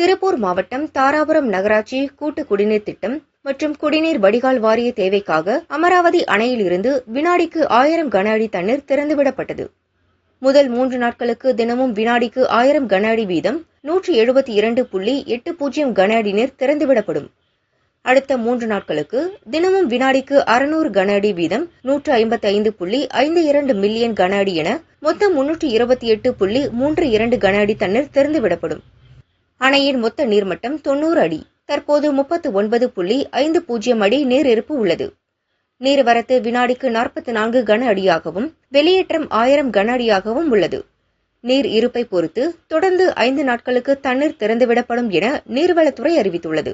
திருப்பூர் மாவட்டம் தாராபுரம் நகராட்சி கூட்டு குடிநீர் திட்டம் மற்றும் குடிநீர் வடிகால் வாரிய தேவைக்காக அமராவதி அணையில் இருந்து வினாடிக்கு 1000 கன அடி தண்ணீர் திறந்துவிடப்பட்டது. முதல் 3 நாட்களுக்கு தினமும் வினாடிக்கு 1000 கன அடி வீதம் 172.80 கன அடி நீர் திறந்துவிடப்படும். அடுத்த 3 நாட்களுக்கு தினமும் வினாடிக்கு 600 கன அடி வீதம் 155.52 மில்லியன் கன அடி என மொத்தம் 328.32 கன அடி தண்ணீர் திறந்துவிடப்படும். அணையின் மொத்த நீர்மட்டம் 90 அடி. தற்போது 39.50 அடி நீர் இருப்பு உள்ளது. நீர்வரத்து வினாடிக்கு 44 கன அடியாகவும் வெளியேற்றம் 1000 கன அடியாகவும் உள்ளது. நீர் இருப்பை பொறுத்து தொடர்ந்து 5 நாட்களுக்கு தண்ணீர் திறந்துவிடப்படும் என நீர்வளத்துறை அறிவித்துள்ளது.